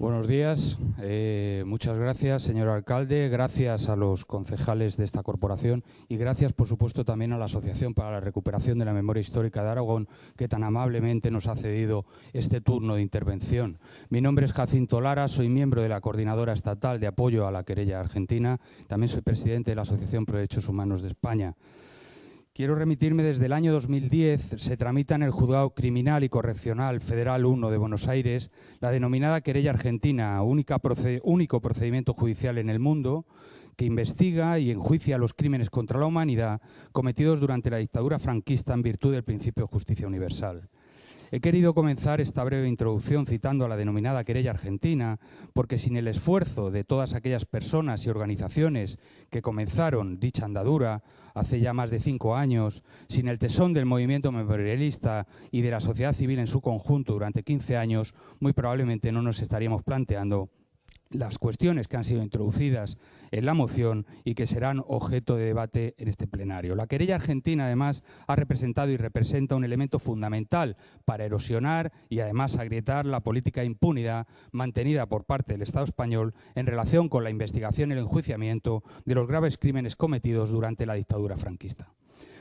Buenos días, muchas gracias, señor alcalde, gracias a los concejales de esta corporación y gracias, por supuesto, también a la Asociación para la Recuperación de la Memoria Histórica de Aragón, que tan amablemente nos ha cedido este turno de intervención. Mi nombre es Jacinto Lara, soy miembro de la Coordinadora Estatal de Apoyo a la Querella Argentina, también soy presidente de la Asociación Pro Derechos Humanos de España. Quiero remitirme desde el año 2010, se tramita en el Juzgado Criminal y Correccional Federal 1 de Buenos Aires la denominada querella argentina, único procedimiento judicial en el mundo que investiga y enjuicia los crímenes contra la humanidad cometidos durante la dictadura franquista en virtud del principio de justicia universal. He querido comenzar esta breve introducción citando a la denominada querella argentina, porque sin el esfuerzo de todas aquellas personas y organizaciones que comenzaron dicha andadura hace ya más de 5 años, sin el tesón del movimiento memorialista y de la sociedad civil en su conjunto durante 15 años, muy probablemente no nos estaríamos planteando las cuestiones que han sido introducidas en la moción y que serán objeto de debate en este plenario. La querella argentina, además, ha representado y representa un elemento fundamental para erosionar y, además, agrietar la política de impunidad mantenida por parte del Estado español en relación con la investigación y el enjuiciamiento de los graves crímenes cometidos durante la dictadura franquista.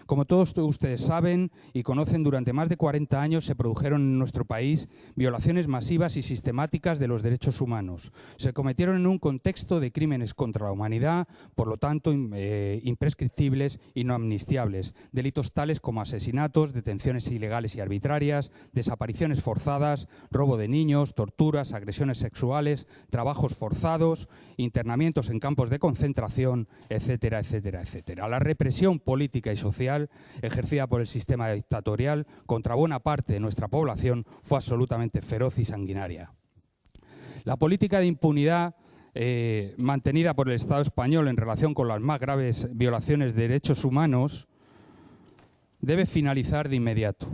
Como todos ustedes saben y conocen, durante más de 40 años se produjeron en nuestro país violaciones masivas y sistemáticas de los derechos humanos. Se cometieron en un contexto de crímenes contra la humanidad, por lo tanto imprescriptibles y no amnistiables. Delitos tales como asesinatos, detenciones ilegales y arbitrarias, desapariciones forzadas, robo de niños, torturas, agresiones sexuales, trabajos forzados, internamientos en campos de concentración, etcétera, etcétera, etcétera. La represión política y social ejercida por el sistema dictatorial contra buena parte de nuestra población fue absolutamente feroz y sanguinaria. La política de impunidad mantenida por el Estado español en relación con las más graves violaciones de derechos humanos debe finalizar de inmediato.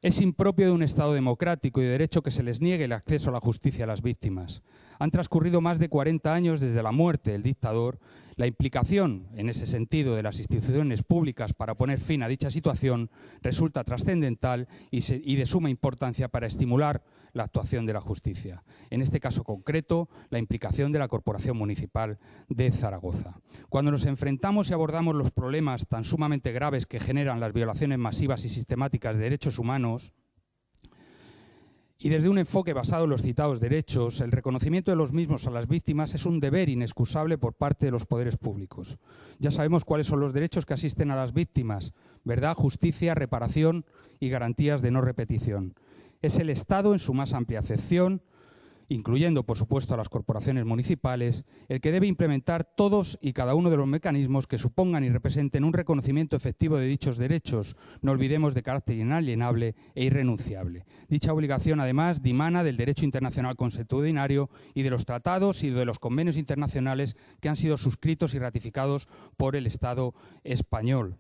Es impropio de un Estado democrático y de derecho que se les niegue el acceso a la justicia a las víctimas. Han transcurrido más de 40 años desde la muerte del dictador. La implicación, en ese sentido, de las instituciones públicas para poner fin a dicha situación resulta trascendental y de suma importancia para estimular la actuación de la justicia. En este caso concreto, la implicación de la Corporación Municipal de Zaragoza. Cuando nos enfrentamos y abordamos los problemas tan sumamente graves que generan las violaciones masivas y sistemáticas de derechos humanos, y desde un enfoque basado en los citados derechos, el reconocimiento de los mismos a las víctimas es un deber inexcusable por parte de los poderes públicos. Ya sabemos cuáles son los derechos que asisten a las víctimas: verdad, justicia, reparación y garantías de no repetición. Es el Estado, en su más amplia acepción, incluyendo, por supuesto, a las corporaciones municipales, el que debe implementar todos y cada uno de los mecanismos que supongan y representen un reconocimiento efectivo de dichos derechos, no olvidemos, de carácter inalienable e irrenunciable. Dicha obligación, además, dimana del derecho internacional consuetudinario y de los tratados y de los convenios internacionales que han sido suscritos y ratificados por el Estado español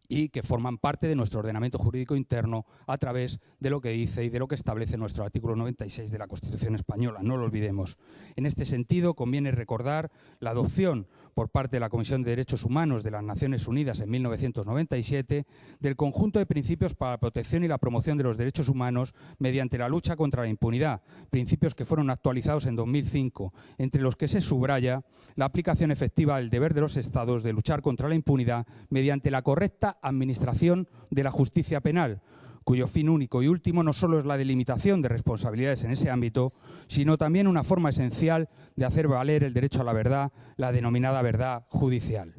y que forman parte de nuestro ordenamiento jurídico interno a través de lo que dice y de lo que establece nuestro artículo 96 de la Constitución española, no lo olvidemos. En este sentido, conviene recordar la adopción por parte de la Comisión de Derechos Humanos de las Naciones Unidas en 1997 del conjunto de principios para la protección y la promoción de los derechos humanos mediante la lucha contra la impunidad, principios que fueron actualizados en 2005, entre los que se subraya la aplicación efectiva del deber de los Estados de luchar contra la impunidad mediante la correcta administración de la justicia penal, cuyo fin único y último no solo es la delimitación de responsabilidades en ese ámbito, sino también una forma esencial de hacer valer el derecho a la verdad, la denominada verdad judicial.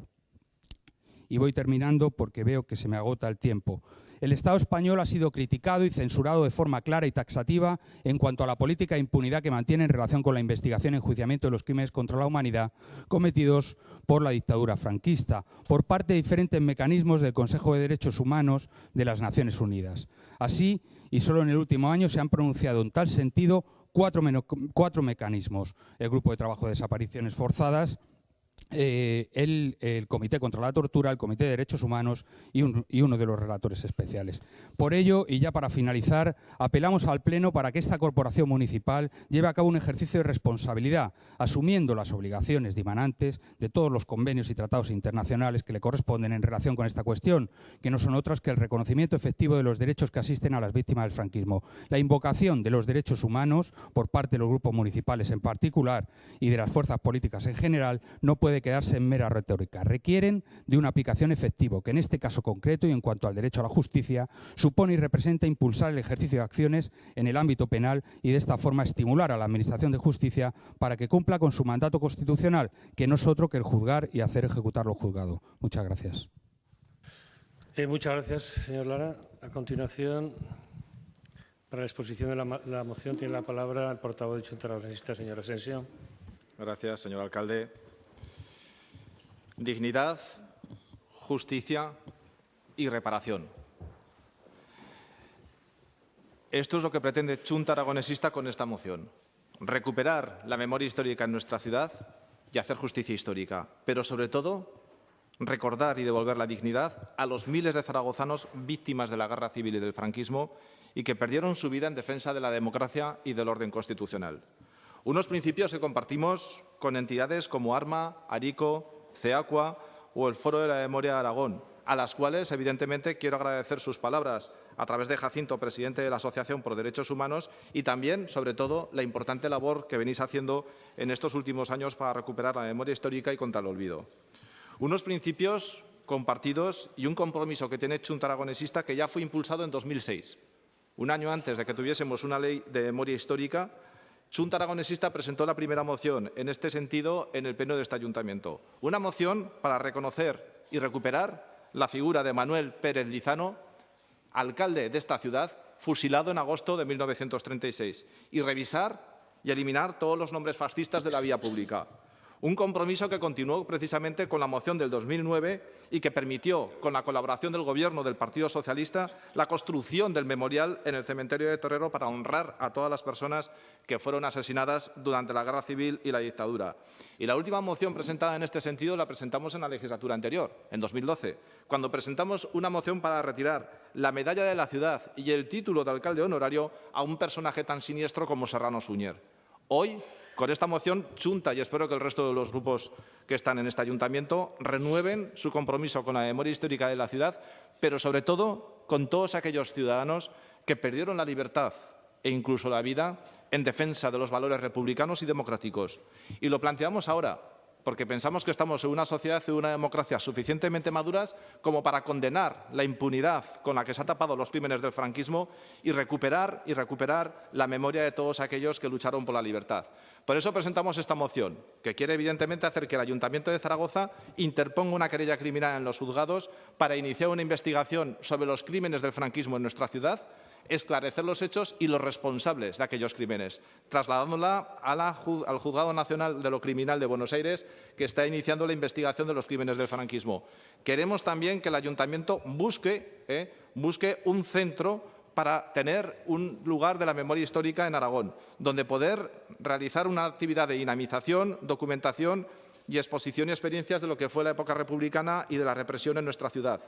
Y voy terminando porque veo que se me agota el tiempo. El Estado español ha sido criticado y censurado de forma clara y taxativa en cuanto a la política de impunidad que mantiene en relación con la investigación y enjuiciamiento de los crímenes contra la humanidad cometidos por la dictadura franquista, por parte de diferentes mecanismos del Consejo de Derechos Humanos de las Naciones Unidas. Así, y solo en el último año, se han pronunciado en tal sentido cuatro mecanismos: el Grupo de Trabajo de Desapariciones Forzadas, el Comité contra la Tortura, el Comité de Derechos Humanos y uno de los relatores especiales. Por ello, y ya para finalizar, apelamos al Pleno para que esta corporación municipal lleve a cabo un ejercicio de responsabilidad, asumiendo las obligaciones dimanantes de todos los convenios y tratados internacionales que le corresponden en relación con esta cuestión, que no son otras que el reconocimiento efectivo de los derechos que asisten a las víctimas del franquismo, la invocación de los derechos humanos por parte de los grupos municipales en particular y de las fuerzas políticas en general no puede quedarse en mera retórica. Requieren de una aplicación efectiva, que en este caso concreto y en cuanto al derecho a la justicia, supone y representa impulsar el ejercicio de acciones en el ámbito penal y de esta forma estimular a la Administración de Justicia para que cumpla con su mandato constitucional, que no es otro que el juzgar y hacer ejecutar lo juzgado. Muchas gracias. Muchas gracias, señor Lara. A continuación, para la exposición de la moción, tiene la palabra el portavoz de Junta Aragonesista, señor Asensio. Gracias, señor alcalde. Dignidad, justicia y reparación. Esto es lo que pretende Junta Aragonesista con esta moción. Recuperar la memoria histórica en nuestra ciudad y hacer justicia histórica. Pero, sobre todo, recordar y devolver la dignidad a los miles de zaragozanos víctimas de la guerra civil y del franquismo y que perdieron su vida en defensa de la democracia y del orden constitucional. Unos principios que compartimos con entidades como ARMA, ARICO, CEACUA o el Foro de la Memoria de Aragón, a las cuales, evidentemente, quiero agradecer sus palabras a través de Jacinto, presidente de la Asociación por Derechos Humanos, y también, sobre todo, la importante labor que venís haciendo en estos últimos años para recuperar la memoria histórica y contra el olvido. Unos principios compartidos y un compromiso que tiene Junta Aragonesista que ya fue impulsado en 2006. Un año antes de que tuviésemos una ley de memoria histórica, Junta Aragonesista presentó la primera moción en este sentido en el pleno de este ayuntamiento. Una moción para reconocer y recuperar la figura de Manuel Pérez Lizano, alcalde de esta ciudad, fusilado en agosto de 1936, y revisar y eliminar todos los nombres fascistas de la vía pública. Un compromiso que continuó precisamente con la moción del 2009 y que permitió, con la colaboración del Gobierno del Partido Socialista, la construcción del memorial en el cementerio de Torrero para honrar a todas las personas que fueron asesinadas durante la Guerra Civil y la dictadura. Y la última moción presentada en este sentido la presentamos en la legislatura anterior, en 2012, cuando presentamos una moción para retirar la medalla de la ciudad y el título de alcalde honorario a un personaje tan siniestro como Serrano Suñer. Hoy, con esta moción, Junta, y espero que el resto de los grupos que están en este ayuntamiento renueven su compromiso con la memoria histórica de la ciudad, pero sobre todo con todos aquellos ciudadanos que perdieron la libertad e incluso la vida en defensa de los valores republicanos y democráticos. Y lo planteamos ahora, porque pensamos que estamos en una sociedad y una democracia suficientemente maduras como para condenar la impunidad con la que se han tapado los crímenes del franquismo y recuperar la memoria de todos aquellos que lucharon por la libertad. Por eso presentamos esta moción, que quiere evidentemente hacer que el Ayuntamiento de Zaragoza interponga una querella criminal en los juzgados para iniciar una investigación sobre los crímenes del franquismo en nuestra ciudad, esclarecer los hechos y los responsables de aquellos crímenes, trasladándola al Juzgado Nacional de lo Criminal de Buenos Aires, que está iniciando la investigación de los crímenes del franquismo. Queremos también que el Ayuntamiento busque un centro para tener un lugar de la memoria histórica en Aragón, donde poder realizar una actividad de dinamización, documentación y exposición y experiencias de lo que fue la época republicana y de la represión en nuestra ciudad.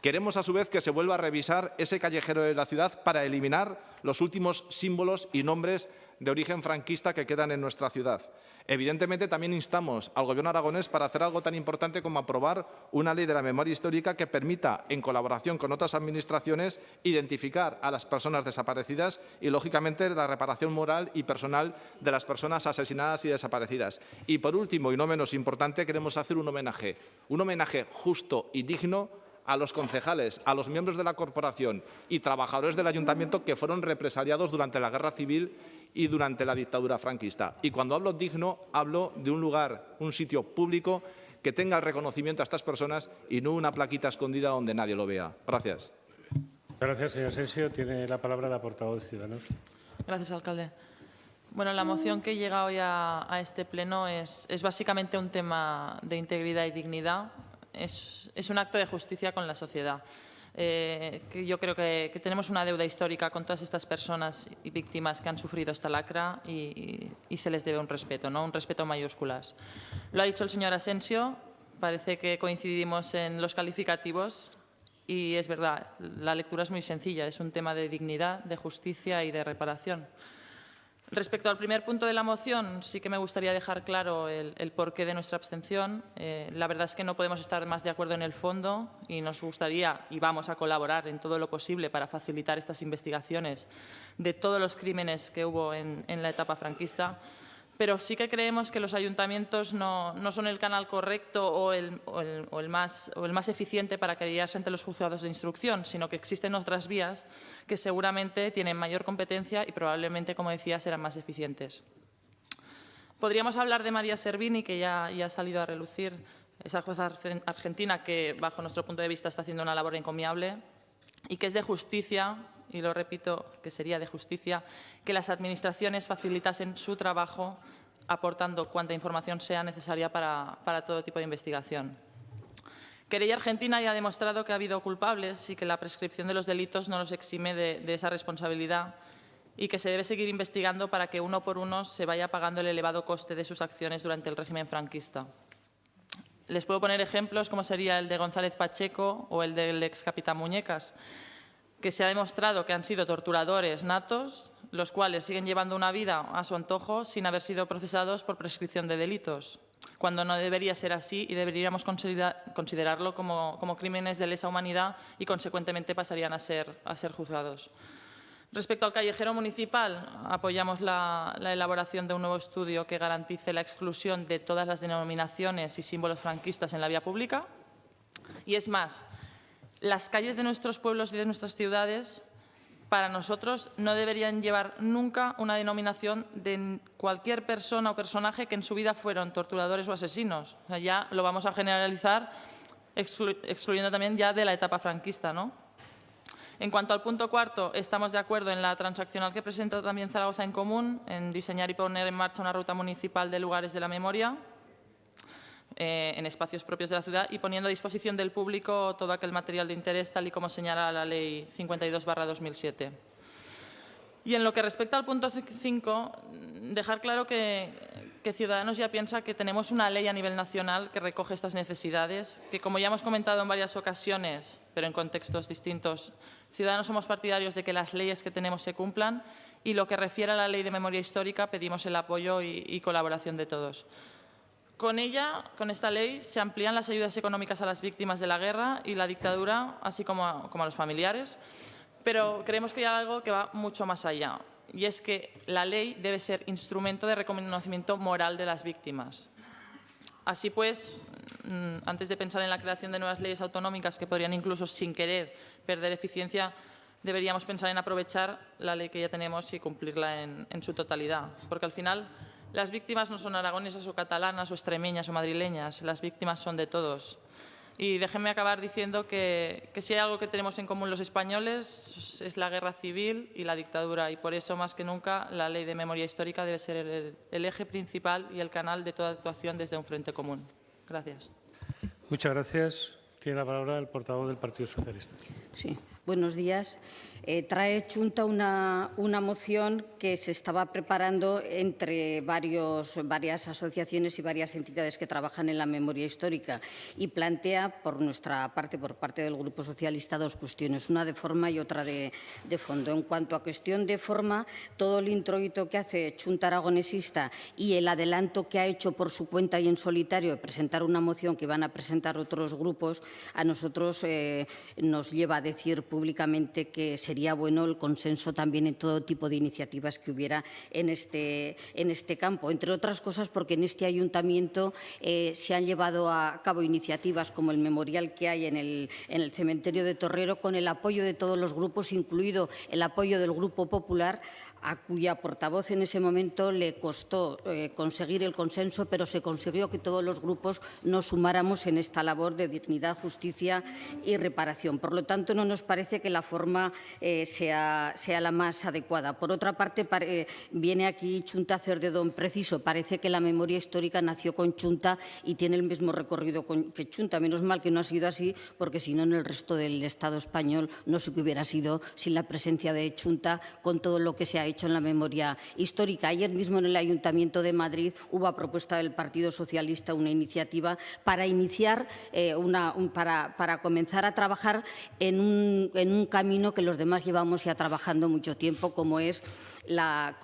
Queremos, a su vez, que se vuelva a revisar ese callejero de la ciudad para eliminar los últimos símbolos y nombres de origen franquista que quedan en nuestra ciudad. Evidentemente, también instamos al Gobierno aragonés para hacer algo tan importante como aprobar una ley de la memoria histórica que permita, en colaboración con otras administraciones, identificar a las personas desaparecidas y, lógicamente, la reparación moral y personal de las personas asesinadas y desaparecidas. Y, por último, y no menos importante, queremos hacer un homenaje justo y digno a los concejales, a los miembros de la corporación y trabajadores del ayuntamiento que fueron represaliados durante la Guerra Civil y durante la dictadura franquista. Y cuando hablo digno, hablo de un lugar, un sitio público que tenga el reconocimiento a estas personas y no una plaquita escondida donde nadie lo vea. Gracias. Gracias, señor Asensio. Tiene la palabra la portavoz de Ciudadanos. Gracias, alcalde. Bueno, la moción que llega hoy a este pleno es básicamente un tema de integridad y dignidad. Es un acto de justicia con la sociedad. que yo creo que tenemos una deuda histórica con todas estas personas y víctimas que han sufrido esta lacra y se les debe un respeto, ¿no? Un respeto en mayúsculas. Lo ha dicho el señor Asensio, parece que coincidimos en los calificativos y es verdad, la lectura es muy sencilla, es un tema de dignidad, de justicia y de reparación. Respecto al primer punto de la moción, sí que me gustaría dejar claro el porqué de nuestra abstención. La verdad es que no podemos estar más de acuerdo en el fondo y nos gustaría y vamos a colaborar en todo lo posible para facilitar estas investigaciones de todos los crímenes que hubo en la etapa franquista. Pero sí que creemos que los ayuntamientos no son el canal correcto o el más eficiente para querellarse ante los juzgados de instrucción, sino que existen otras vías que seguramente tienen mayor competencia y probablemente, como decía, serán más eficientes. Podríamos hablar de María Servini, que ya ha salido a relucir, esa jueza argentina que, bajo nuestro punto de vista, está haciendo una labor encomiable y que es de justicia, y lo repito, que sería de justicia, que las administraciones facilitasen su trabajo aportando cuanta información sea necesaria para todo tipo de investigación. Querella Argentina ya ha demostrado que ha habido culpables y que la prescripción de los delitos no los exime de esa responsabilidad y que se debe seguir investigando para que uno por uno se vaya pagando el elevado coste de sus acciones durante el régimen franquista. Les puedo poner ejemplos como sería el de González Pacheco o el del ex capitán Muñecas, que se ha demostrado que han sido torturadores natos, los cuales siguen llevando una vida a su antojo sin haber sido procesados por prescripción de delitos, cuando no debería ser así y deberíamos considerarlo como crímenes de lesa humanidad y, consecuentemente, pasarían a ser juzgados. Respecto al callejero municipal, apoyamos la elaboración de un nuevo estudio que garantice la exclusión de todas las denominaciones y símbolos franquistas en la vía pública. Y es más, las calles de nuestros pueblos y de nuestras ciudades, para nosotros, no deberían llevar nunca una denominación de cualquier persona o personaje que en su vida fueron torturadores o asesinos. O sea, ya lo vamos a generalizar, excluyendo también ya de la etapa franquista, ¿no? En cuanto al punto cuarto, estamos de acuerdo en la transaccional que presenta también Zaragoza en Común, en diseñar y poner en marcha una ruta municipal de lugares de la memoria en espacios propios de la ciudad y poniendo a disposición del público todo aquel material de interés, tal y como señala la Ley 52/2007. Y en lo que respecta al punto 5, dejar claro que Ciudadanos ya piensa que tenemos una ley a nivel nacional que recoge estas necesidades, que, como ya hemos comentado en varias ocasiones, pero en contextos distintos, Ciudadanos somos partidarios de que las leyes que tenemos se cumplan y lo que refiere a la Ley de Memoria Histórica pedimos el apoyo y colaboración de todos. Con ella, con esta ley, se amplían las ayudas económicas a las víctimas de la guerra y la dictadura, así como a los familiares, pero creemos que hay algo que va mucho más allá, y es que la ley debe ser instrumento de reconocimiento moral de las víctimas. Así pues, antes de pensar en la creación de nuevas leyes autonómicas que podrían incluso, sin querer, perder eficiencia, deberíamos pensar en aprovechar la ley que ya tenemos y cumplirla en su totalidad, porque al final las víctimas no son aragonesas o catalanas o extremeñas o madrileñas, las víctimas son de todos. Y déjenme acabar diciendo que si hay algo que tenemos en común los españoles es la guerra civil y la dictadura, y por eso, más que nunca, la Ley de Memoria Histórica debe ser el eje principal y el canal de toda actuación desde un frente común. Gracias. Muchas gracias. Tiene la palabra el portavoz del Partido Socialista. Sí, buenos días. Trae Junta una moción que se estaba preparando entre varias asociaciones y varias entidades que trabajan en la memoria histórica y plantea, por nuestra parte, por parte del Grupo Socialista, dos cuestiones, una de forma y otra de fondo. En cuanto a cuestión de forma, todo el introito que hace Junta Aragonesista y el adelanto que ha hecho por su cuenta y en solitario de presentar una moción que van a presentar otros grupos, a nosotros nos lleva a decir públicamente que sería bueno el consenso también en todo tipo de iniciativas que hubiera en este campo, entre otras cosas porque en este ayuntamiento se han llevado a cabo iniciativas como el memorial que hay en el cementerio de Torrero con el apoyo de todos los grupos, incluido el apoyo del Grupo Popular, a cuya portavoz en ese momento le costó conseguir el consenso, pero se consiguió que todos los grupos nos sumáramos en esta labor de dignidad, justicia y reparación. Por lo tanto, no nos parece que la forma sea la más adecuada. Por otra parte, viene aquí Chunta a hacer de don preciso. Parece que la memoria histórica nació con Chunta y tiene el mismo recorrido que Chunta. Menos mal que no ha sido así, porque si no, en el resto del Estado español no sé qué hubiera sido sin la presencia de Chunta, con todo lo que se ha hecho en la memoria histórica. Ayer mismo en el Ayuntamiento de Madrid hubo a propuesta del Partido Socialista una iniciativa para iniciar, para comenzar a trabajar en un camino que los demás llevamos ya trabajando mucho tiempo, como es la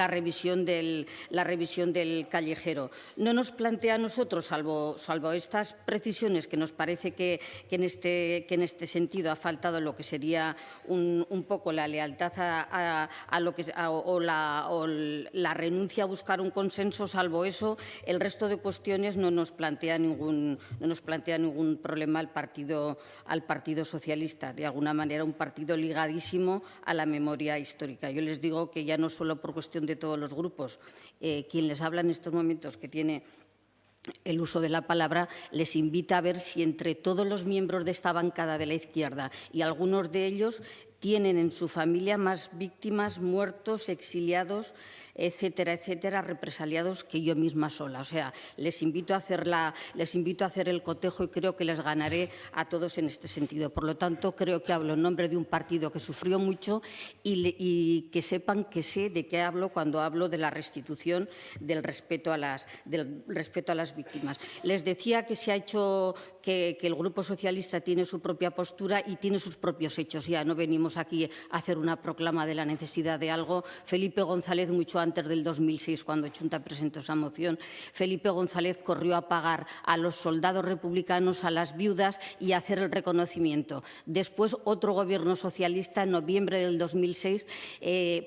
revisión del callejero. No nos plantea a nosotros, salvo estas precisiones, que nos parece que en este sentido ha faltado lo que sería un poco la lealtad o la renuncia a buscar un consenso. Salvo eso, el resto de cuestiones no nos plantea ningún problema al Partido Socialista. De alguna manera, un partido ligadísimo a la memoria histórica. Yo les digo que ya no solo por cuestión de todos los grupos, quien les habla en estos momentos, que tiene el uso de la palabra, les invita a ver si entre todos los miembros de esta bancada de la izquierda y algunos de ellos tienen en su familia más víctimas, muertos, exiliados, etcétera, etcétera, represaliados, que yo misma sola. O sea, les invito a hacer el cotejo y creo que les ganaré a todos en este sentido. Por lo tanto, creo que hablo en nombre de un partido que sufrió mucho y que sepan que sé de qué hablo cuando hablo de la restitución del respeto a las víctimas. Les decía que se ha hecho que el Grupo Socialista tiene su propia postura y tiene sus propios hechos. Ya no venimos aquí a hacer una proclama de la necesidad de algo. Felipe González, mucho antes del 2006, cuando Chunta presentó esa moción, Felipe González corrió a pagar a los soldados republicanos, a las viudas y a hacer el reconocimiento. Después, otro gobierno socialista, en noviembre del 2006,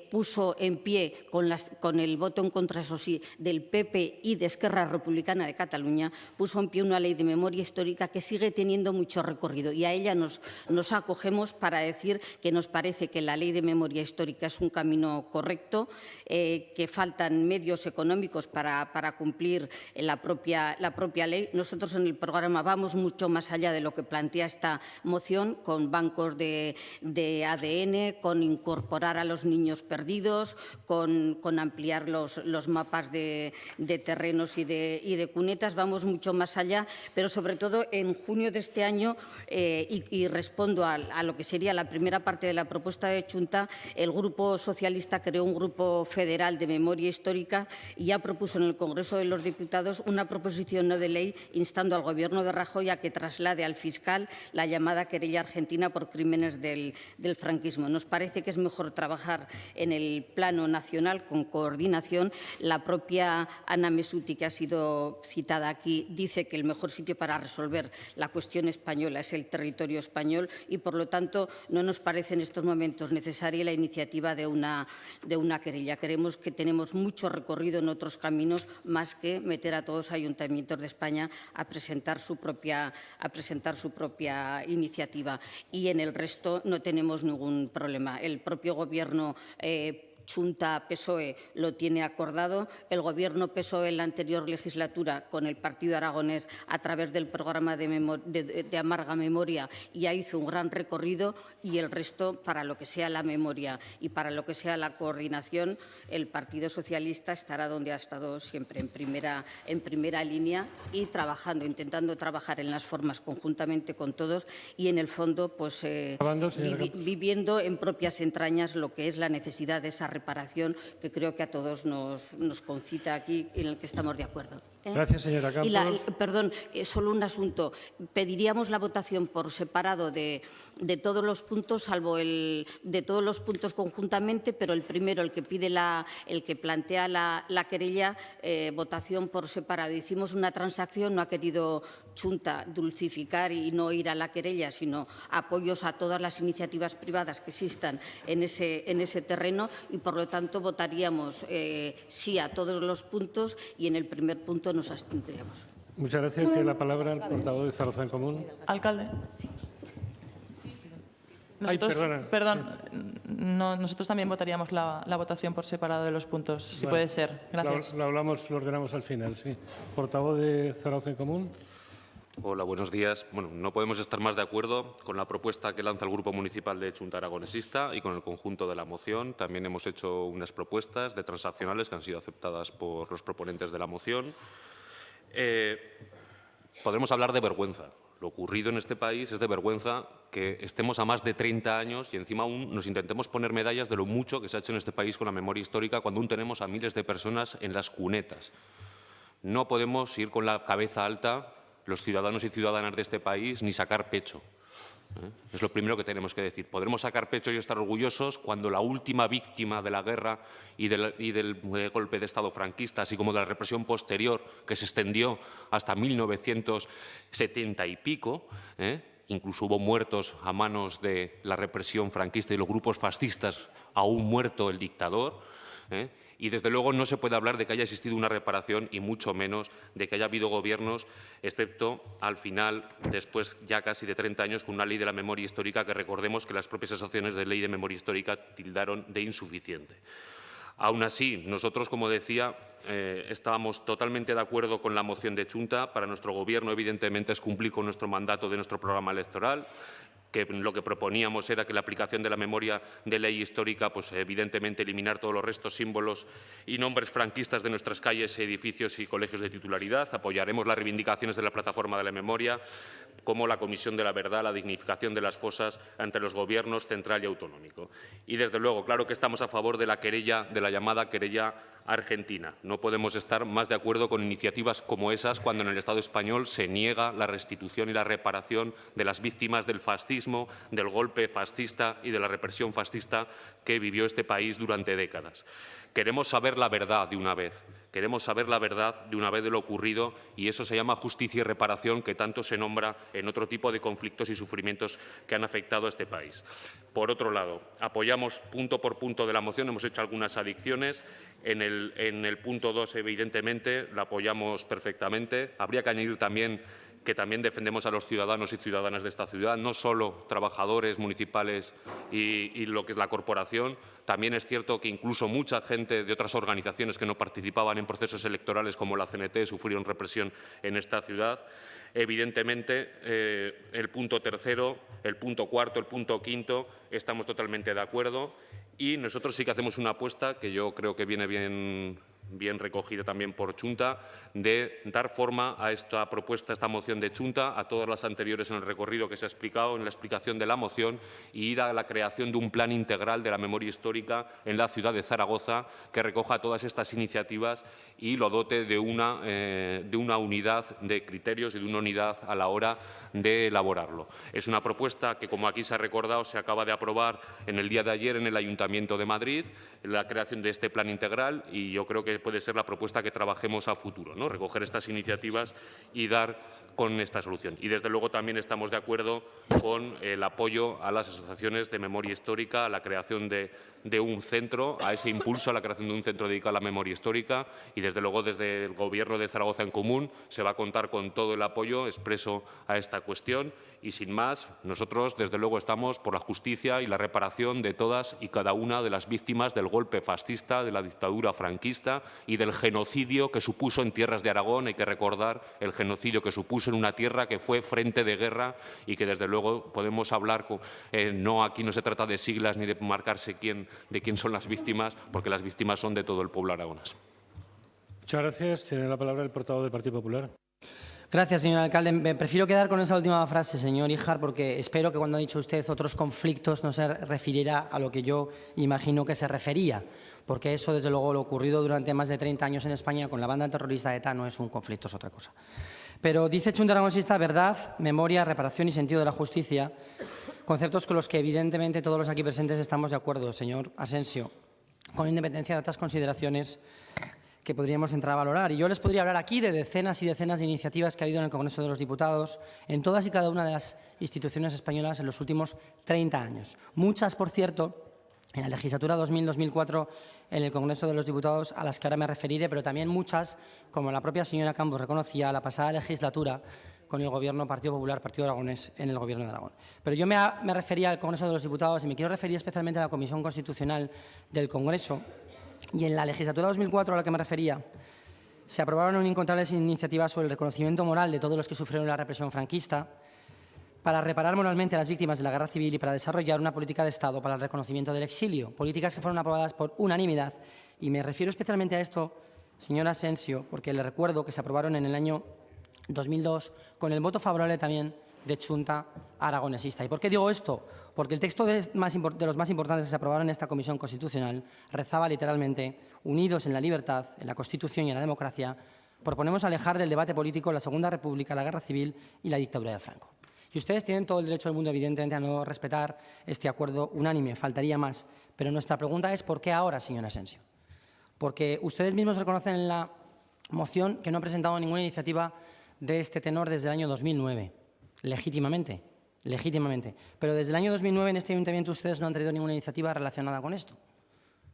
puso en pie, con el voto en contra, eso sí, del PP y de Esquerra Republicana de Cataluña, puso en pie una ley de memoria histórica que sigue teniendo mucho recorrido, y a ella nos acogemos para decir que nos parece que la ley de memoria histórica es un camino correcto, que faltan medios económicos para cumplir la propia ley. Nosotros en el programa vamos mucho más allá de lo que plantea esta moción, con bancos de ADN, con incorporar a los niños perdidos, con ampliar los mapas de terrenos y de cunetas. Vamos mucho más allá, pero sobre todo en junio de este año, y respondo a lo que sería la primera parte de la propuesta de Chunta, el Grupo Socialista creó un grupo federal de memoria histórica y ya propuso en el Congreso de los Diputados una proposición no de ley instando al Gobierno de Rajoy a que traslade al fiscal la llamada querella argentina por crímenes del franquismo. Nos parece que es mejor trabajar en el plano nacional con coordinación. La propia Ana Mesuti, que ha sido citada aquí, dice que el mejor sitio para resolver la cuestión española es el territorio español y, por lo tanto, no nos parece en estos momentos necesaria la iniciativa de una querella. Creemos que tenemos mucho recorrido en otros caminos, más que meter a todos los ayuntamientos de España a presentar su propia iniciativa. Y en el resto no tenemos ningún problema. El propio Gobierno Chunta-PSOE lo tiene acordado. El Gobierno PSOE en la anterior legislatura, con el Partido Aragonés, a través del programa de Amarga Memoria, ya hizo un gran recorrido, y el resto, para lo que sea la memoria y para lo que sea la coordinación, el Partido Socialista estará donde ha estado siempre, en primera línea, y intentando trabajar en las formas conjuntamente con todos y, en el fondo, pues viviendo en propias entrañas lo que es la necesidad de esa reparación, que creo que a todos nos concita aquí y en el que estamos de acuerdo. Gracias, señora Campos. Perdón, solo un asunto. Pediríamos la votación por separado de todos los puntos, salvo de todos los puntos conjuntamente, pero el primero, el que plantea la querella, votación por separado. Hicimos una transacción, no ha querido Chunta dulcificar y no ir a la querella, sino apoyos a todas las iniciativas privadas que existan en ese terreno, y por lo tanto votaríamos sí a todos los puntos, y en el primer punto nos abstendríamos. Muchas gracias. Tiene la palabra el portavoz de Zaragoza en Común. Alcalde. Nosotros también votaríamos la votación por separado de los puntos, si puede ser. Gracias. Lo ordenamos al final, sí. Portavoz de Zaragoza en Común. Hola, buenos días. Bueno, no podemos estar más de acuerdo con la propuesta que lanza el Grupo Municipal de Chunta Aragonesista y con el conjunto de la moción. También hemos hecho unas propuestas de transaccionales que han sido aceptadas por los proponentes de la moción. Podremos hablar de vergüenza. Lo ocurrido en este país es de vergüenza que estemos a más de 30 años y encima aún nos intentemos poner medallas de lo mucho que se ha hecho en este país con la memoria histórica cuando aún tenemos a miles de personas en las cunetas. No podemos ir con la cabeza alta los ciudadanos y ciudadanas de este país ni sacar pecho. Es lo primero que tenemos que decir. Podremos sacar pecho y estar orgullosos cuando la última víctima de la guerra y del golpe de Estado franquista, así como de la represión posterior que se extendió hasta 1970 y pico, incluso hubo muertos a manos de la represión franquista y los grupos fascistas, aún muerto el dictador, y desde luego no se puede hablar de que haya existido una reparación y mucho menos de que haya habido gobiernos, excepto al final, después ya casi de 30 años, con una ley de la memoria histórica que recordemos que las propias asociaciones de ley de memoria histórica tildaron de insuficiente. Aún así, nosotros, como decía, estábamos totalmente de acuerdo con la moción de Chunta. Para nuestro Gobierno, evidentemente, es cumplir con nuestro mandato de nuestro programa electoral, que lo que proponíamos era que la aplicación de la memoria de ley histórica, pues evidentemente eliminar todos los restos, símbolos y nombres franquistas de nuestras calles, edificios y colegios de titularidad. Apoyaremos las reivindicaciones de la Plataforma de la Memoria, como la Comisión de la Verdad, la dignificación de las fosas ante los gobiernos central y autonómico. Y, desde luego, claro que estamos a favor de la querella, de la llamada querella argentina. No podemos estar más de acuerdo con iniciativas como esas cuando en el Estado español se niega la restitución y la reparación de las víctimas del fascismo, del golpe fascista y de la represión fascista que vivió este país durante décadas. Queremos saber la verdad de una vez. Queremos saber la verdad de una vez de lo ocurrido y eso se llama justicia y reparación, que tanto se nombra en otro tipo de conflictos y sufrimientos que han afectado a este país. Por otro lado, apoyamos punto por punto de la moción, hemos hecho algunas adiciones. En el punto 2, evidentemente, la apoyamos perfectamente. Habría que añadir también que también defendemos a los ciudadanos y ciudadanas de esta ciudad, no solo trabajadores municipales y lo que es la corporación. También es cierto que incluso mucha gente de otras organizaciones que no participaban en procesos electorales como la CNT sufrieron represión en esta ciudad. Evidentemente, el punto tercero, el punto cuarto, el punto quinto, estamos totalmente de acuerdo y nosotros sí que hacemos una apuesta que yo creo que viene bien recogida también por Chunta, de dar forma a esta propuesta, a esta moción de Chunta, a todas las anteriores en el recorrido que se ha explicado, en la explicación de la moción, y ir a la creación de un plan integral de la memoria histórica en la ciudad de Zaragoza que recoja todas estas iniciativas y lo dote de una unidad de criterios y de una unidad a la hora de elaborarlo. Es una propuesta que, como aquí se ha recordado, se acaba de aprobar en el día de ayer en el Ayuntamiento de Madrid, la creación de este plan integral, y yo creo que puede ser la propuesta que trabajemos a futuro, ¿no? Recoger estas iniciativas y dar con esta solución. Y, desde luego, también estamos de acuerdo con el apoyo a las asociaciones de memoria histórica, a la creación de un centro, a ese impulso a la creación de un centro dedicado a la memoria histórica y, desde luego, desde el Gobierno de Zaragoza en Común se va a contar con todo el apoyo expreso a esta cuestión. Y, sin más, nosotros, desde luego, estamos por la justicia y la reparación de todas y cada una de las víctimas del golpe fascista, de la dictadura franquista y del genocidio que supuso en tierras de Aragón. Hay que recordar el genocidio que supuso en una tierra que fue frente de guerra y que, desde luego, podemos hablar, aquí no se trata de siglas ni de marcarse de quién son las víctimas, porque las víctimas son de todo el pueblo aragonés. Muchas gracias. Tiene la palabra el portavoz del Partido Popular. Gracias, señor alcalde. Me prefiero quedar con esa última frase, señor Híjar, porque espero que cuando ha dicho usted otros conflictos no se refiriera a lo que yo imagino que se refería, porque eso, desde luego, lo ocurrido durante más de 30 años en España con la banda terrorista ETA no es un conflicto, es otra cosa. Pero dice Chunta Aragonesista verdad, memoria, reparación y sentido de la justicia, conceptos con los que evidentemente todos los aquí presentes estamos de acuerdo, señor Asensio, con independencia de otras consideraciones que podríamos entrar a valorar. Y yo les podría hablar aquí de decenas y decenas de iniciativas que ha habido en el Congreso de los Diputados, en todas y cada una de las instituciones españolas en los últimos 30 años. Muchas, por cierto, en la legislatura 2000-2004 en el Congreso de los Diputados, a las que ahora me referiré, pero también muchas, como la propia señora Campos reconocía, la pasada legislatura, con el Gobierno Partido Popular, Partido Aragonés, en el Gobierno de Aragón. Pero yo me refería al Congreso de los Diputados y me quiero referir especialmente a la Comisión Constitucional del Congreso. Y en la legislatura 2004 a la que me refería, se aprobaron incontables iniciativas sobre el reconocimiento moral de todos los que sufrieron la represión franquista, para reparar moralmente a las víctimas de la guerra civil y para desarrollar una política de Estado para el reconocimiento del exilio, políticas que fueron aprobadas por unanimidad. Y me refiero especialmente a esto, señor Asensio, porque le recuerdo que se aprobaron en el año 2002 con el voto favorable también de Chunta Aragonesista. ¿Y por qué digo esto? Porque el texto de los más importantes que se aprobaron en esta Comisión Constitucional rezaba literalmente: unidos en la libertad, en la Constitución y en la democracia, proponemos alejar del debate político la Segunda República, la Guerra Civil y la dictadura de Franco. Y ustedes tienen todo el derecho del mundo, evidentemente, a no respetar este acuerdo unánime, faltaría más. Pero nuestra pregunta es: ¿por qué ahora, señor Asensio? Porque ustedes mismos reconocen en la moción que no han presentado ninguna iniciativa de este tenor desde el año 2009, legítimamente. Pero desde el año 2009 en este ayuntamiento ustedes no han traído ninguna iniciativa relacionada con esto,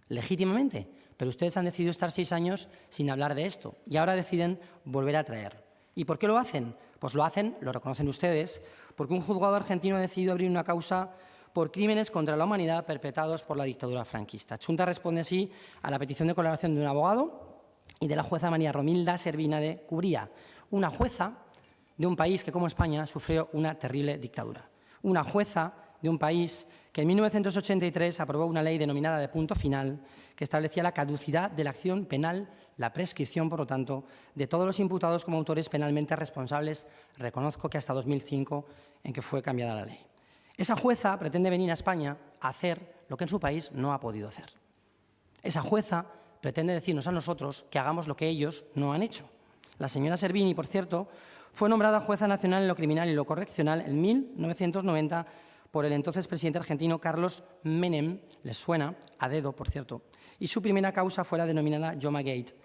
legítimamente. Pero ustedes han decidido estar 6 años sin hablar de esto y ahora deciden volver a traer. ¿Y por qué lo hacen? Pues lo hacen, lo reconocen ustedes, porque un juzgado argentino ha decidido abrir una causa por crímenes contra la humanidad perpetrados por la dictadura franquista. Chunta responde así a la petición de colaboración de un abogado y de la jueza María Romilda Servina de Cubría, una jueza de un país que, como España, sufrió una terrible dictadura. Una jueza de un país que en 1983 aprobó una ley denominada de punto final que establecía la caducidad de la acción penal, la prescripción, por lo tanto, de todos los imputados como autores penalmente responsables. Reconozco que hasta 2005, en que fue cambiada la ley. Esa jueza pretende venir a España a hacer lo que en su país no ha podido hacer. Esa jueza pretende decirnos a nosotros que hagamos lo que ellos no han hecho. La señora Servini, por cierto, fue nombrada jueza nacional en lo criminal y lo correccional en 1990 por el entonces presidente argentino Carlos Menem, les suena, a dedo, por cierto, y su primera causa fue la denominada Yoma Gate.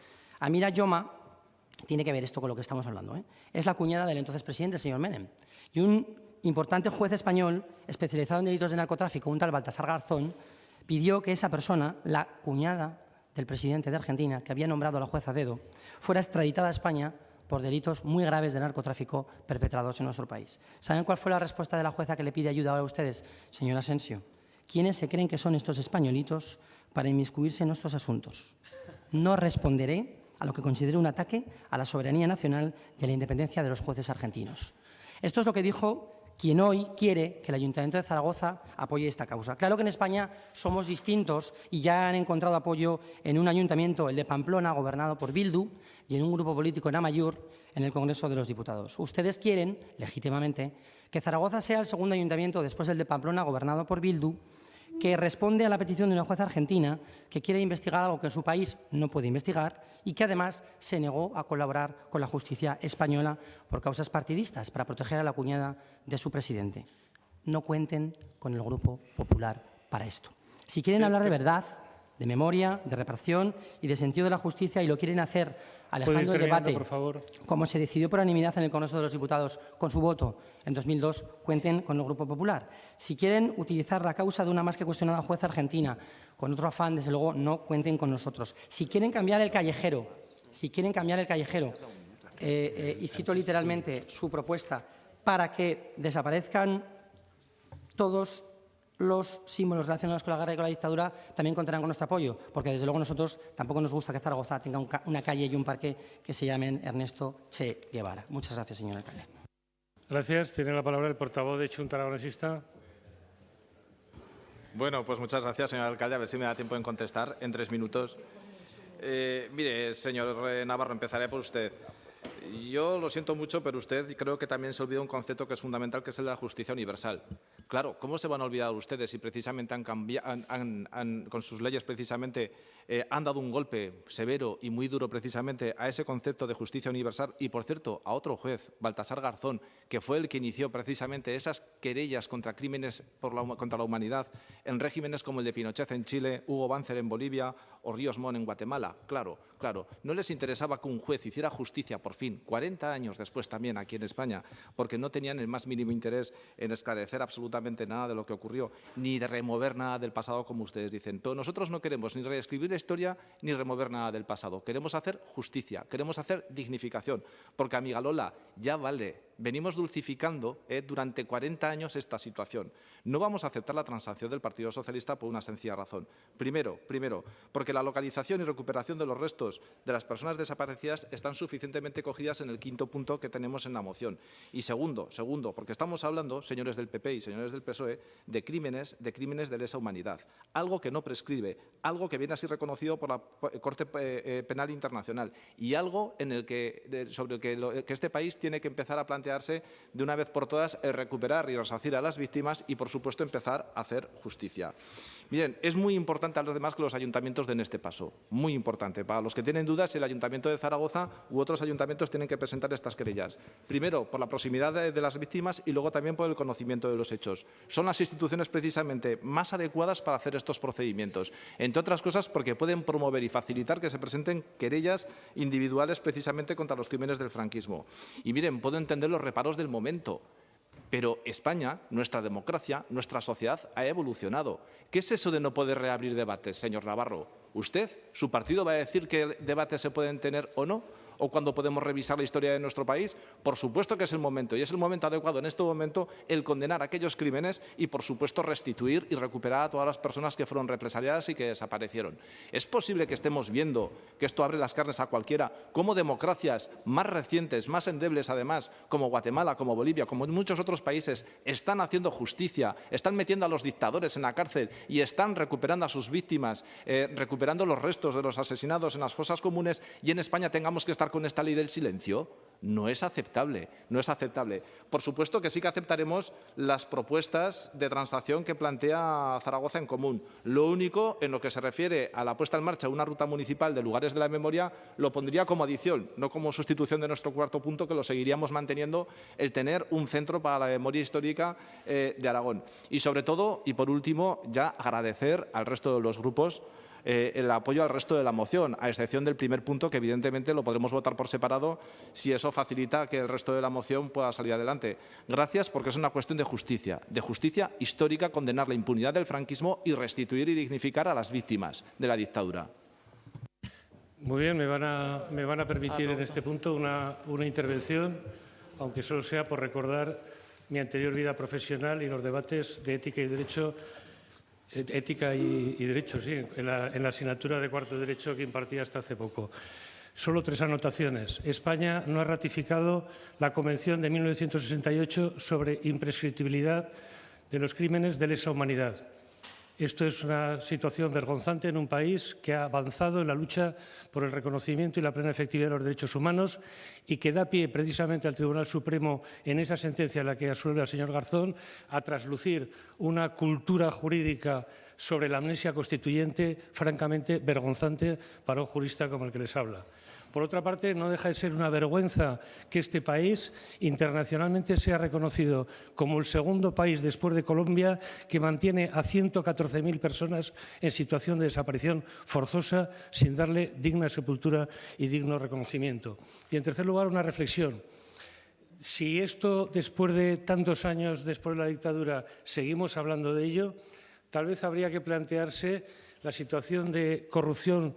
Amira Yoma tiene que ver esto con lo que estamos hablando, es la cuñada del entonces presidente, el señor Menem, y un importante juez español especializado en delitos de narcotráfico, un tal Baltasar Garzón, pidió que esa persona, la cuñada del presidente de Argentina, que había nombrado a la jueza a dedo, fuera extraditada a España por delitos muy graves de narcotráfico perpetrados en nuestro país. ¿Saben cuál fue la respuesta de la jueza que le pide ayuda ahora a ustedes, señor Asensio? ¿Quiénes se creen que son estos españolitos para inmiscuirse en nuestros asuntos? No responderé a lo que considero un ataque a la soberanía nacional y a la independencia de los jueces argentinos. Esto es lo que dijo quien hoy quiere que el Ayuntamiento de Zaragoza apoye esta causa. Claro que en España somos distintos y ya han encontrado apoyo en un ayuntamiento, el de Pamplona, gobernado por Bildu, y en un grupo político en Amaiur, en el Congreso de los Diputados. Ustedes quieren, legítimamente, que Zaragoza sea el segundo ayuntamiento, después del de Pamplona, gobernado por Bildu, que responde a la petición de una jueza argentina que quiere investigar algo que en su país no puede investigar y que además se negó a colaborar con la justicia española por causas partidistas para proteger a la cuñada de su presidente. No cuenten con el Grupo Popular para esto. Si quieren hablar de verdad, de memoria, de reparación y de sentido de la justicia y lo quieren hacer alejando el debate, por favor, como se decidió por unanimidad en el Congreso de los Diputados con su voto en 2002, cuenten con el Grupo Popular. Si quieren utilizar la causa de una más que cuestionada jueza argentina con otro afán, desde luego no cuenten con nosotros. Si quieren cambiar el callejero, y cito literalmente su propuesta, para que desaparezcan todos los símbolos relacionados con la guerra y con la dictadura, también contarán con nuestro apoyo, porque desde luego nosotros tampoco nos gusta que Zaragoza tenga una calle y un parque que se llamen Ernesto Che Guevara. Muchas gracias, señor alcalde. Gracias. Tiene la palabra el portavoz de Chunta Aragonesista. Bueno, pues muchas gracias, señor alcalde. A ver si me da tiempo en contestar en 3 minutos. Mire, señor Navarro, empezaré por usted. Yo lo siento mucho, pero usted creo que también se olvida un concepto que es fundamental, que es el de la justicia universal. Claro, ¿cómo se van a olvidar ustedes si precisamente con sus leyes precisamente han dado un golpe severo y muy duro precisamente a ese concepto de justicia universal? Y, por cierto, a otro juez, Baltasar Garzón, que fue el que inició precisamente esas querellas contra crímenes contra la humanidad en regímenes como el de Pinochet en Chile, Hugo Banzer en Bolivia o Ríos Montt en Guatemala. Claro, no les interesaba que un juez hiciera justicia, por fin, 40 años después también aquí en España, porque no tenían el más mínimo interés en esclarecer absolutamente nada de lo que ocurrió, ni de remover nada del pasado, como ustedes dicen. Pero nosotros no queremos ni reescribir la historia ni remover nada del pasado. Queremos hacer justicia, queremos hacer dignificación, porque, amiga Lola, ya vale venimos dulcificando durante 40 años esta situación. No vamos a aceptar la transacción del Partido Socialista por una sencilla razón. Primero, porque la localización y recuperación de los restos de las personas desaparecidas están suficientemente cogidas en el quinto punto que tenemos en la moción. Y segundo, porque estamos hablando, señores del PP y señores del PSOE, de crímenes de lesa humanidad. Algo que no prescribe, algo que viene así reconocido por la Corte Penal Internacional y algo sobre el que este país tiene que empezar a plantearse de una vez por todas el recuperar y resarcir a las víctimas y, por supuesto, empezar a hacer justicia. Miren, es muy importante a los demás que los ayuntamientos den este paso. Muy importante. Para los que tienen dudas, el Ayuntamiento de Zaragoza u otros ayuntamientos tienen que presentar estas querellas. Primero, por la proximidad de las víctimas y luego también por el conocimiento de los hechos. Son las instituciones precisamente más adecuadas para hacer estos procedimientos. Entre otras cosas, porque pueden promover y facilitar que se presenten querellas individuales precisamente contra los crímenes del franquismo. Y miren, puedo entender los reparos del momento, pero España, nuestra democracia, nuestra sociedad ha evolucionado. ¿Qué es eso de no poder reabrir debates, señor Navarro? ¿Usted, su partido, va a decir qué debates se pueden tener o no? ¿O cuándo podemos revisar la historia de nuestro país? Por supuesto que es el momento, y es el momento adecuado en este momento el condenar aquellos crímenes y, por supuesto, restituir y recuperar a todas las personas que fueron represaliadas y que desaparecieron. Es posible que estemos viendo, que esto abre las carnes a cualquiera, cómo democracias más recientes, más endebles además, como Guatemala, como Bolivia, como muchos otros países, están haciendo justicia, están metiendo a los dictadores en la cárcel y están recuperando a sus víctimas, recuperando los restos de los asesinados en las fosas comunes, y en España tengamos que estar con esta ley del silencio? No es aceptable, no es aceptable. Por supuesto que sí que aceptaremos las propuestas de transacción que plantea Zaragoza en Común. Lo único, en lo que se refiere a la puesta en marcha de una ruta municipal de lugares de la memoria, lo pondría como adición, no como sustitución de nuestro cuarto punto, que lo seguiríamos manteniendo, el tener un centro para la memoria histórica de Aragón. Y sobre todo, y por último, ya agradecer al resto de los grupos el apoyo al resto de la moción, a excepción del primer punto, que evidentemente lo podremos votar por separado si eso facilita que el resto de la moción pueda salir adelante. Gracias, porque es una cuestión de justicia histórica, condenar la impunidad del franquismo y restituir y dignificar a las víctimas de la dictadura. Muy bien, me van a permitir en este punto una intervención, aunque solo sea por recordar mi anterior vida profesional y los debates de ética y derecho. Ética y Derecho, sí, en la asignatura de cuarto de Derecho que impartía hasta hace poco. Solo 3 anotaciones. España no ha ratificado la Convención de 1968 sobre imprescriptibilidad de los crímenes de lesa humanidad. Esto es una situación vergonzante en un país que ha avanzado en la lucha por el reconocimiento y la plena efectividad de los derechos humanos y que da pie precisamente al Tribunal Supremo, en esa sentencia en la que absuelve al señor Garzón, a traslucir una cultura jurídica sobre la amnesia constituyente francamente vergonzante para un jurista como el que les habla. Por otra parte, no deja de ser una vergüenza que este país internacionalmente sea reconocido como el segundo país después de Colombia que mantiene a 114.000 personas en situación de desaparición forzosa sin darle digna sepultura y digno reconocimiento. Y, en tercer lugar, una reflexión. Si esto, después de tantos años, después de la dictadura, seguimos hablando de ello, tal vez habría que plantearse la situación de corrupción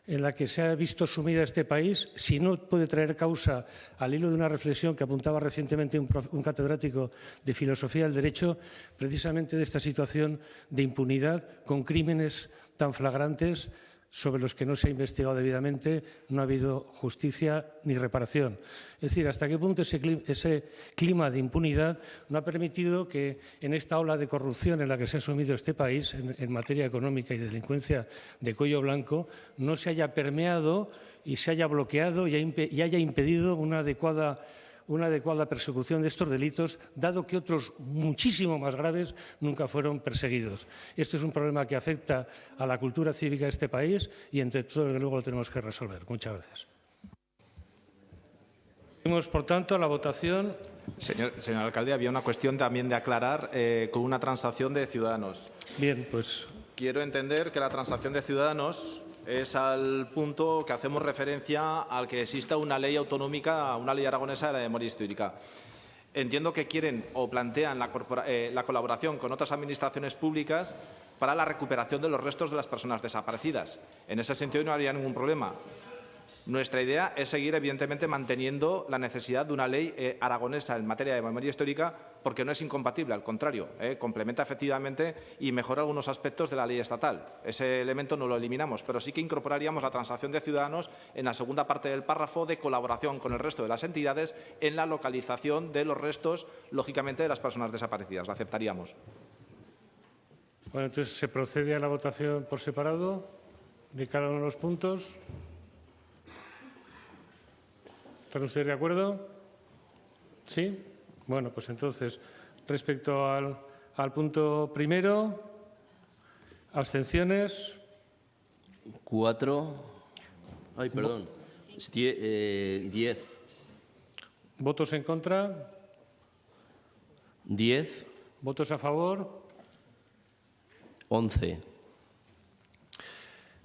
en la que se ha visto sumida este país, si no puede traer causa, al hilo de una reflexión que apuntaba recientemente un catedrático de Filosofía del Derecho, precisamente de esta situación de impunidad con crímenes tan flagrantes sobre los que no se ha investigado debidamente, no ha habido justicia ni reparación. Es decir, hasta qué punto ese clima de impunidad no ha permitido que en esta ola de corrupción en la que se ha sumido este país en materia económica y de delincuencia de cuello blanco no se haya permeado y se haya bloqueado y haya impedido una adecuada persecución de estos delitos, dado que otros muchísimo más graves nunca fueron perseguidos. Esto es un problema que afecta a la cultura cívica de este país y, entre todos, desde luego, lo tenemos que resolver. Muchas gracias. Seguimos, por tanto, a la votación. Señor alcalde, había una cuestión también de aclarar con una transacción de Ciudadanos. Bien, pues. Quiero entender que la transacción de Ciudadanos es al punto que hacemos referencia al que exista una ley autonómica, una ley aragonesa de la memoria histórica. Entiendo que quieren o plantean la colaboración con otras administraciones públicas para la recuperación de los restos de las personas desaparecidas. En ese sentido no habría ningún problema. Nuestra idea es seguir, evidentemente, manteniendo la necesidad de una ley aragonesa en materia de memoria histórica, porque no es incompatible, al contrario, complementa efectivamente y mejora algunos aspectos de la ley estatal. Ese elemento no lo eliminamos, pero sí que incorporaríamos la transacción de Ciudadanos en la segunda parte del párrafo de colaboración con el resto de las entidades en la localización de los restos, lógicamente, de las personas desaparecidas. La aceptaríamos. Bueno, entonces se procede a la votación por separado de cada uno de los puntos. ¿Están ustedes de acuerdo? ¿Sí? Bueno, pues entonces, respecto al punto primero, abstenciones. 4. Ay, perdón. 10. ¿Votos en contra? 10. ¿Votos a favor? 11.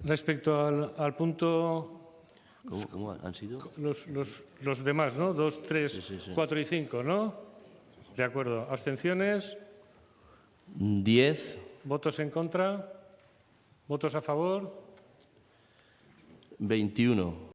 Respecto al punto... ¿Cómo han sido? Los demás, ¿no? 2, 3, Sí. 4 y 5, ¿no? De acuerdo. ¿Abstenciones? 10. ¿Votos en contra? ¿Votos a favor? 21.